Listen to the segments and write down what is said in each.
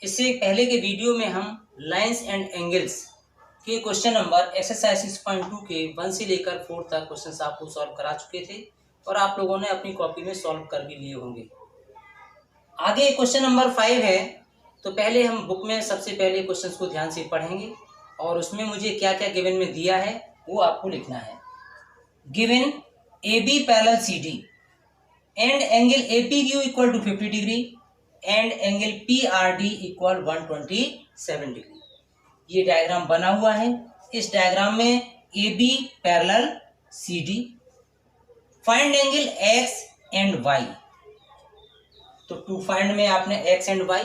इससे पहले के वीडियो में हम लाइंस एंड एंगल्स के क्वेश्चन नंबर एक्सरसाइज 6.2 के 1 से लेकर 4 तक क्वेश्चन आपको सॉल्व करा चुके थे और आप लोगों ने अपनी कॉपी में सॉल्व कर भी लिए होंगे। आगे क्वेश्चन नंबर 5 है, तो पहले हम बुक में सबसे पहले क्वेश्चंस को ध्यान से पढ़ेंगे और उसमें मुझे क्या क्या गिवन में दिया है वो आपको लिखना है। Given AB parallel CD and angle APQ equal to 50 degree and angle PRD equal 127 degree. ये डायग्राम बना हुआ है। इस डायग्राम में AB parallel CD, find angle X and Y। तो टू फाइंड में आपने X एंड Y।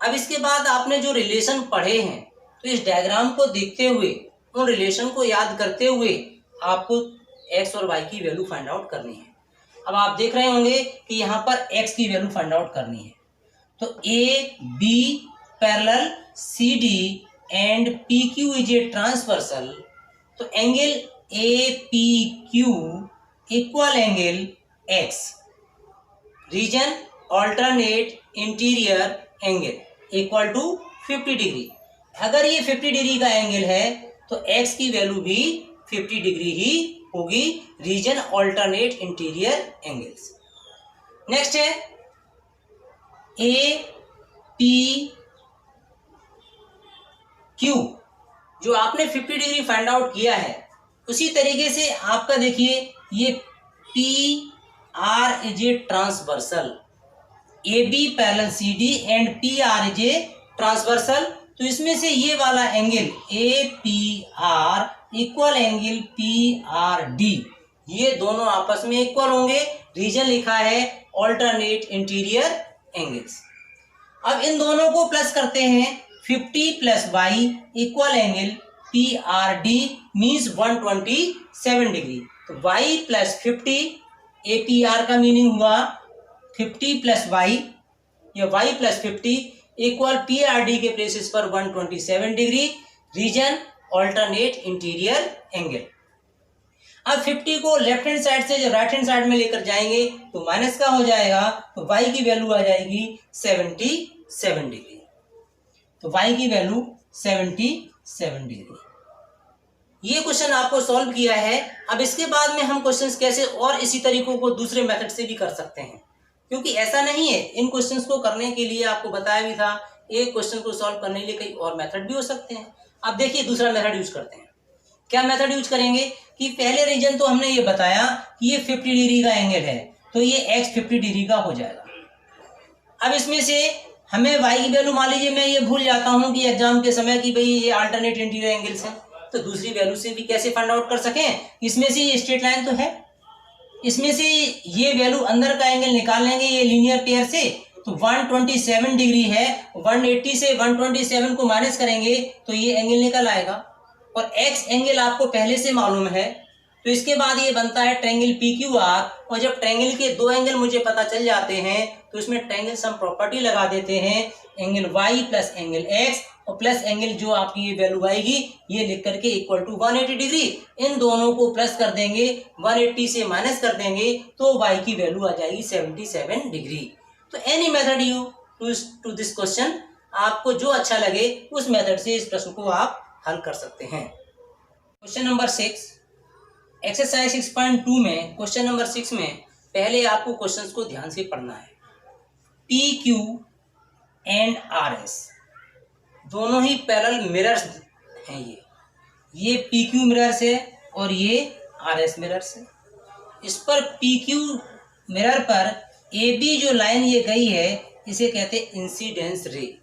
अब इसके बाद आपने जो रिलेशन पढ़े हैं, तो इस डायग्राम को देखते हुए उन रिलेशन को याद करते हुए आपको X और Y की वैल्यू फाइंड आउट करनी है। अब आप देख रहे होंगे कि यहाँ पर X की वैल्यू फाइंड आउट करनी है। तो AB parallel CD and PQ is a transversal, तो angle APQ equal angle X, reason alternate interior angle equal to 50 डिग्री। अगर ये 50 डिग्री का एंगल है तो X की वैल्यू भी 50 डिग्री ही होगी, reason alternate interior angles. Next है APQ, जो आपने 50 डिग्री फाइंड आउट किया है उसी तरीके से आपका देखिए ये PR is a transversal, AB parallel CD and PR is a transversal. तो इसमें से ये वाला angle APR equal angle PRD, ये दोनों आपस में इक्वल होंगे, रीजन लिखा है ऑल्टरनेट इंटीरियर एंगल्स। अब इन दोनों को प्लस करते हैं, 50 plus Y equal angle PRD means 127 degree. तो Y प्लस 50, APR का मीनिंग हुआ 50 प्लस Y या Y प्लस 50 इक्वल PRD के प्लेसेस पर 127 degree, reason alternate interior angle. अब 50 को लेफ्ट हैंड साइड से राइट हैंड साइड में लेकर जाएंगे तो माइनस का हो जाएगा, तो Y की वैल्यू आ जाएगी 77 डिग्री। तो Y की वैल्यू 77 डिग्री। ये क्वेश्चन आपको सॉल्व किया है। अब इसके बाद में हम क्वेश्चंस कैसे और इसी तरीकों को दूसरे मेथड से भी कर सकते हैं, क्योंकि ऐसा नहीं है, इन क्वेश्चंस को करने के लिए आपको बताया भी था एक क्वेश्चन को सॉल्व करने के लिए कई और मेथड भी हो सकते हैं। अब देखिए दूसरा मेथड यूज करते हैं। क्या मेथड यूज करेंगे कि पहले रीजन तो हमने ये बताया कि ये 50 डिग्री का एंगल है, तो ये X 50 डिग्री का हो जाएगा। अब इसमें से हमें Y की वैल्यू, मान लीजिए मैं ये भूल जाता हूँ कि एग्जाम के समय कि भाई ये अल्टरनेट इंटीरियर एंगल्स हैं, तो दूसरी वैल्यू से भी कैसे फाइंड आउट कर सकें। इसमें से ये स्ट्रेट लाइन तो है, इसमें से ये वैल्यू अंदर का एंगल निकाल लेंगे ये लीनियर पेयर से, तो 127 डिग्री है, 180 से 127 को माइनस करेंगे तो ये एंगल निकल आएगा। और X एंगल आपको पहले से मालूम है, तो इसके बाद ये बनता है ट्रायंगल PQR। और जब ट्रायंगल के दो एंगल मुझे पता चल जाते हैं तो इसमें ट्रायंगल सम प्रॉपर्टी लगा देते हैं, angle Y plus angle X और प्लस एंगल जो आपकी ये वैल्यू आएगी ये लिख करके इक्वल टू 180 डिग्री। इन दोनों को प्लस कर देंगे, 180 से माइनस कर देंगे तो Y की वैल्यू आ जाएगी 77 डिग्री। तो any method you to this question, आपको जो अच्छा लगे उस मेथड से इस प्रश्न को आप हल कर सकते हैं। क्वेश्चन नंबर 6, एक्सरसाइज 6.2 में क्वेश्चन नंबर 6 में पहले आपको क्वेश्चंस को ध्यान से पढ़ना है। PQ एंड RS दोनों ही पैरेलल मिरर्स हैं। ये PQ मिरर्स है और ये RS मिरर्स है। इस पर PQ मिरर पर AB जो लाइन ये गई है इसे कहते हैं इंसिडेंस रे,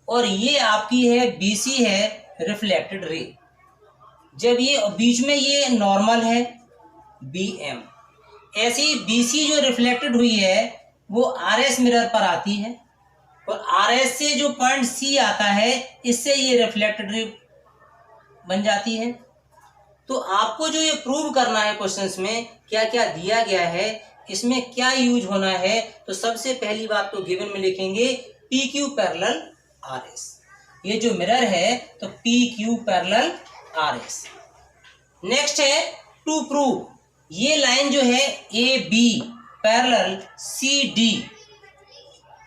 और ये आपकी है BC है रिफ्लेक्टेड रे। जब ये बीच में ये नॉर्मल है BM, ऐसे ही BC जो रिफ्लेक्टेड हुई है वो RS मिरर पर आती है, और RS से जो पॉइंट C आता है इससे ये रिफ्लेक्टेड रे बन जाती है। तो आपको जो ये प्रूव करना है क्वेश्चंस में क्या क्या दिया गया है, इसमें क्या यूज होना है, तो सबसे पहली बात तो गिवन में लिखेंगे PQ पैरेलल RS। ये जो मिरर है तो PQ पैरेलल RS। नेक्स्ट है टू प्रूव, ये लाइन जो है AB पैरेलल CD,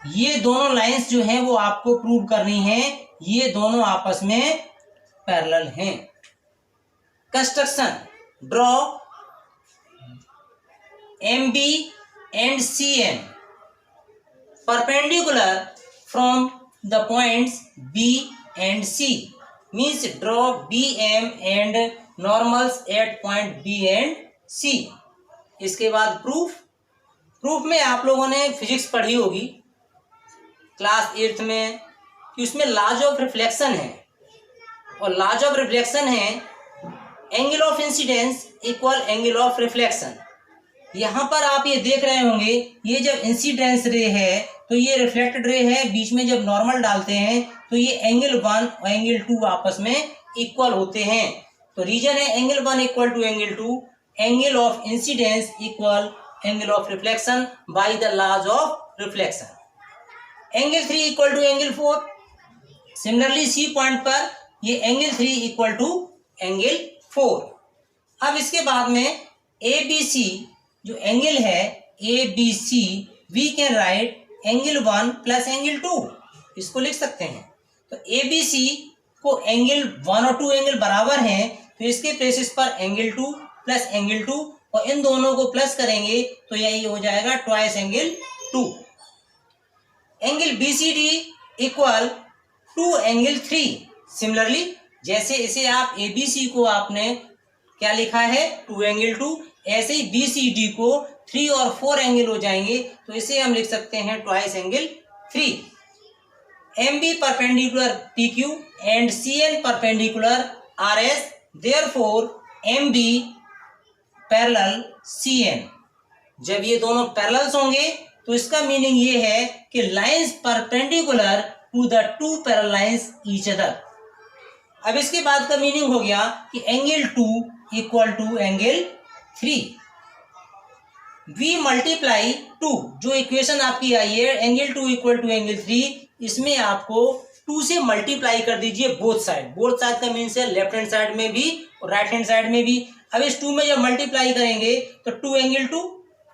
ये दोनों लाइंस जो हैं वो आपको प्रूव करनी है, ये दोनों आपस में पैरेलल हैं। Construction, draw MB and CN perpendicular from the points B and C, means draw BM and normals at point B and C। इसके बाद प्रूफ में आप लोगों ने फिजिक्स पढ़ी होगी क्लास 8th में कि उसमें लॉज ऑफ रिफ्लेक्शन है, और लॉज ऑफ रिफ्लेक्शन है angle of incidence equal angle of reflection. यहाँ पर आप ये देख रहे होंगे, ये जब इंसिडेंस रे है तो ये रिफ्लेक्टेड रे है, बीच में जब नॉर्मल डालते हैं तो ये एंगल 1 और एंगल 2 आपस में इक्वल होते हैं। तो रीजन है angle 1 equal to angle 2, angle of incidence equal angle of reflection by the laws of reflection. Angle 3 equal to angle 4। Similarly C point पर ये एंगल 3 इक्वल टू एंगल 4। अब इसके बाद में ABC जो एंगल है ABC, we can write angle 1 plus angle 2, इसको लिख सकते हैं। तो ABC को एंगल 1 और 2 एंगल बराबर हैं, तो इसके प्लेसेस पर एंगल 2 प्लस एंगल 2, और इन दोनों को प्लस करेंगे तो यही हो जाएगा twice angle 2। Angle BCD equal to angle 3। Similarly जैसे इसे आप ABC को आपने क्या लिखा है 2 एंगल 2, ऐसे ही BCD को 3 और 4 एंगल हो जाएंगे, तो इसे हम लिख सकते हैं twice angle 3। MB perpendicular PQ and CN perpendicular RS, therefore MB parallel CN। जब ये दोनों पैरेलल्स होंगे तो इसका मीनिंग ये है कि lines perpendicular to the two parallel lines each other. अब इसके बाद का मीनिंग हो गया कि angle 2 equal to angle 3। We multiply 2, जो इक्वेशन आपकी आई है एंगल 2 इक्वल टू एंगल 3, इसमें आपको 2 से मल्टीप्लाई कर दीजिए बोथ साइड। बोथ साइड का मीन्स है लेफ्ट हैंड साइड में भी और राइट हैंड साइड में भी। अब इस 2 में जब मल्टीप्लाई करेंगे तो 2 एंगल 2,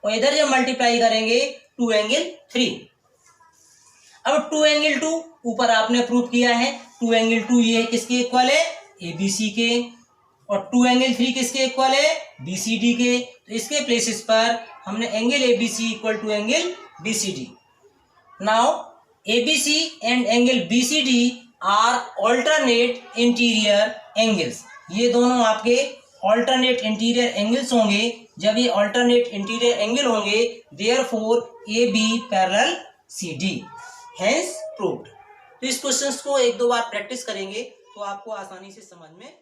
और इधर जब मल्टीप्लाई करेंगे 2 एंगल 3। अब 2 एंगल 2 ऊपर आपने प्रूव किया है, 2 एंगल 2 ये किसके इक्वल है ABC के, और 2 एंगल 3 किसके इक्वल है BCD के। तो इसके प्लेसेस पर हमने angle ABC equal to angle BCD। Now ABC and angle BCD are alternate interior angles. ये दोनों आपके ऑल्टरनेट इंटीरियर एंगल्स होंगे। जब ये ऑल्टरनेट इंटीरियर एंगल होंगे therefore AB parallel CD, hence proved. तो इस क्वेश्चंस को 1-2 बार प्रैक्टिस करेंगे तो आपको आसानी से समझ में